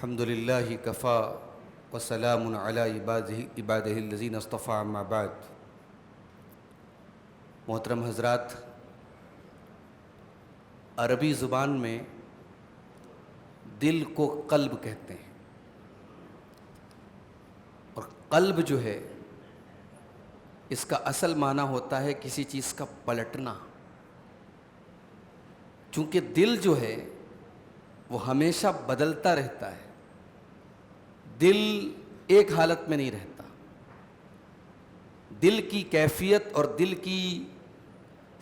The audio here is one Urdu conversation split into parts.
الحمد للہ کفا وسلام علی عبادہ الذین اصطفیٰ اما بعد۔ محترم حضرات، عربی زبان میں دل کو قلب کہتے ہیں، اور قلب جو ہے اس کا اصل معنی ہوتا ہے کسی چیز کا پلٹنا۔ چونکہ دل جو ہے وہ ہمیشہ بدلتا رہتا ہے، دل ایک حالت میں نہیں رہتا، دل کی کیفیت اور دل کی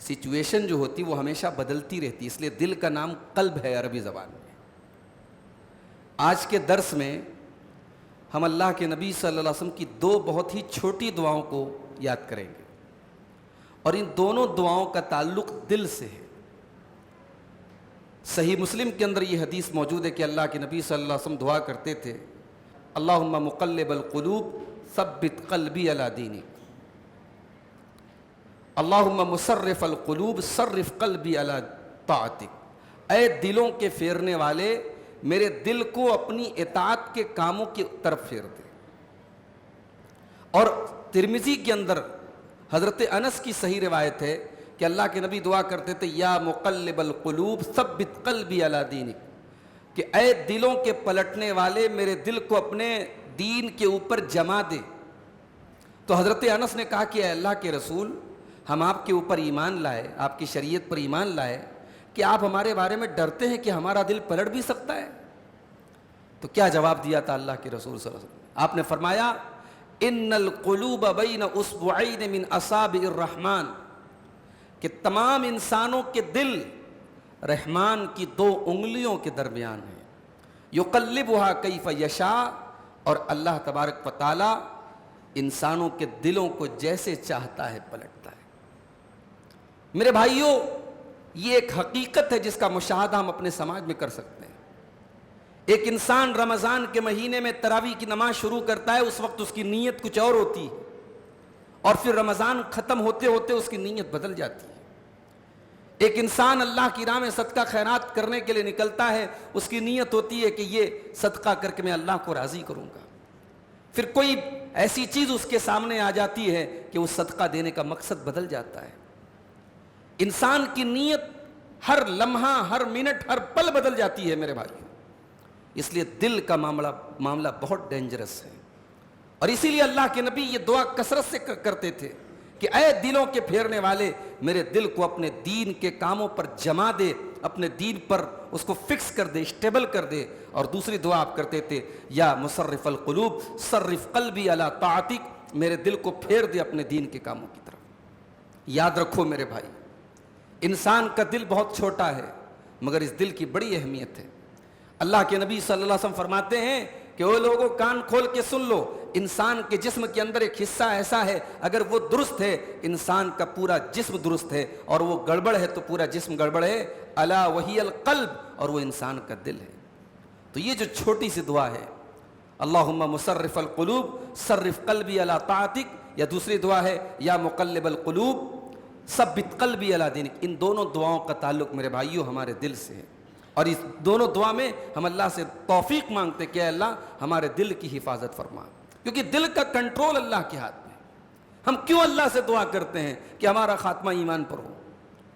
سچویشن جو ہوتی وہ ہمیشہ بدلتی رہتی، اس لیے دل کا نام قلب ہے عربی زبان میں۔ آج کے درس میں ہم اللہ کے نبی صلی اللہ علیہ وسلم کی دو بہت ہی چھوٹی دعاؤں کو یاد کریں گے، اور ان دونوں دعاؤں کا تعلق دل سے ہے۔ صحیح مسلم کے اندر یہ حدیث موجود ہے کہ اللہ کے نبی صلی اللہ علیہ وسلم دعا کرتے تھے، اللہم مقلب القلوب ثبت قلبی علی دینک، اللہم مصرف القلوب صرف قلبی علی طاعتک، اے دلوں کے پھیرنے والے میرے دل کو اپنی اطاعت کے کاموں کی طرف پھیر دے۔ اور ترمذی کے اندر حضرت انس کی صحیح روایت ہے کہ اللہ کے نبی دعا کرتے تھے، یا مقلب القلوب ثبت قلبی علی دینک، کہ اے دلوں کے پلٹنے والے میرے دل کو اپنے دین کے اوپر جما دے۔ تو حضرت انس نے کہا کہ اے اللہ کے رسول، ہم آپ کے اوپر ایمان لائے، آپ کی شریعت پر ایمان لائے، کہ آپ ہمارے بارے میں ڈرتے ہیں کہ ہمارا دل پلٹ بھی سکتا ہے؟ تو کیا جواب دیا تھا اللہ کے رسول صلی اللہ علیہ وسلم؟ آپ نے فرمایا، ان القلوب بین اصبعین من اصابع الرحمن، کہ تمام انسانوں کے دل رحمان کی دو انگلیوں کے درمیان ہیں، یقلبها کیف یشاء، اور اللہ تبارک و تعالی انسانوں کے دلوں کو جیسے چاہتا ہے پلٹتا ہے۔ میرے بھائیوں، یہ ایک حقیقت ہے جس کا مشاہدہ ہم اپنے سماج میں کر سکتے ہیں۔ ایک انسان رمضان کے مہینے میں تراویح کی نماز شروع کرتا ہے، اس وقت اس کی نیت کچھ اور ہوتی ہے، اور پھر رمضان ختم ہوتے ہوتے اس کی نیت بدل جاتی ہے۔ ایک انسان اللہ کی راہ میں صدقہ خیرات کرنے کے لیے نکلتا ہے، اس کی نیت ہوتی ہے کہ یہ صدقہ کر کے میں اللہ کو راضی کروں گا، پھر کوئی ایسی چیز اس کے سامنے آ جاتی ہے کہ وہ صدقہ دینے کا مقصد بدل جاتا ہے۔ انسان کی نیت ہر لمحہ، ہر منٹ، ہر پل بدل جاتی ہے میرے بھائیوں۔ اس لیے دل کا معاملہ بہت ڈینجرس ہے، اور اسی لیے اللہ کے نبی یہ دعا کثرت سے کرتے تھے کہ اے دلوں کے پھیرنے والے میرے دل کو اپنے دین کے کاموں پر جما دے، اپنے دین پر اس کو فکس کر دے، اسٹیبل کر دے۔ اور دوسری دعا آپ کرتے تھے، یا مصرف القلوب صرف قلبی علی طاعتک، میرے دل کو پھیر دے اپنے دین کے کاموں کی طرف۔ یاد رکھو میرے بھائی، انسان کا دل بہت چھوٹا ہے، مگر اس دل کی بڑی اہمیت ہے۔ اللہ کے نبی صلی اللہ علیہ وسلم فرماتے ہیں کہ وہ لوگوں کان کھول کے سن لو، انسان کے جسم کے اندر ایک حصہ ایسا ہے، اگر وہ درست ہے انسان کا پورا جسم درست ہے، اور وہ گڑبڑ ہے تو پورا جسم گڑبڑ ہے، الا وہی القلب، اور وہ انسان کا دل ہے۔ تو یہ جو چھوٹی سی دعا ہے، اللہم مصرف القلوب صرف قلبی علی طاعتک، یا دوسری دعا ہے یا مقلب القلوب ثبت قلبی علی دینک، ان دونوں دعاؤں کا تعلق میرے بھائیوں ہمارے دل سے ہے، اور اس دونوں دعا میں ہم اللہ سے توفیق مانگتے کہ اے اللہ ہمارے دل کی حفاظت فرما، کیونکہ دل کا کنٹرول اللہ کے ہاتھ میں۔ ہم کیوں اللہ سے دعا کرتے ہیں کہ ہمارا خاتمہ ایمان پر ہو؟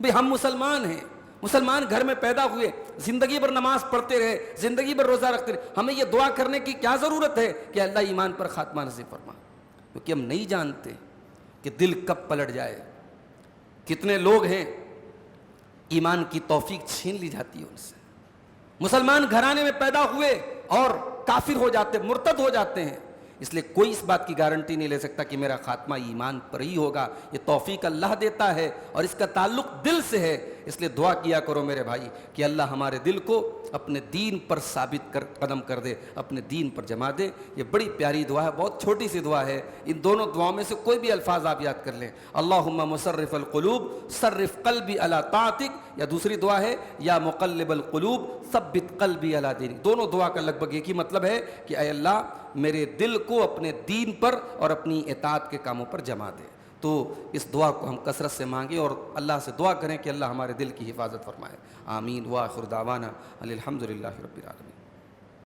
بھئی ہم مسلمان ہیں، مسلمان گھر میں پیدا ہوئے، زندگی بھر نماز پڑھتے رہے، زندگی بھر روزہ رکھتے رہے، ہمیں یہ دعا کرنے کی کیا ضرورت ہے کہ اللہ ایمان پر خاتمہ نصیب فرما؟ کیونکہ ہم نہیں جانتے کہ دل کب پلٹ جائے۔ کتنے لوگ ہیں ایمان کی توفیق چھین لی جاتی ہے ان سے، مسلمان گھرانے میں پیدا ہوئے اور کافر ہو جاتے، مرتد ہو جاتے ہیں۔ اس لیے کوئی اس بات کی گارنٹی نہیں لے سکتا کہ میرا خاتمہ ایمان پر ہی ہوگا، یہ توفیق اللہ دیتا ہے، اور اس کا تعلق دل سے ہے۔ اس لیے دعا کیا کرو میرے بھائی کہ اللہ ہمارے دل کو اپنے دین پر ثابت قدم کر دے، اپنے دین پر جما دے۔ یہ بڑی پیاری دعا ہے، بہت چھوٹی سی دعا ہے۔ ان دونوں دعاؤں میں سے کوئی بھی الفاظ آپ یاد کر لیں، اللہم مصرف القلوب صرف قلبی علی طاعتک، یا دوسری دعا ہے یا مقلب القلوب ثبت قلبی علی دینک۔ دونوں دعا کا لگ بھگ ایک ہی مطلب ہے کہ اے اللہ میرے دل کو اپنے دین پر اور اپنی اطاعت کے کاموں پر جما دے۔ تو اس دعا کو ہم کثرت سے مانگیں اور اللہ سے دعا کریں کہ اللہ ہمارے دل کی حفاظت فرمائے۔ آمین۔ وآخر دعوانا الحمدللہ رب العالمین۔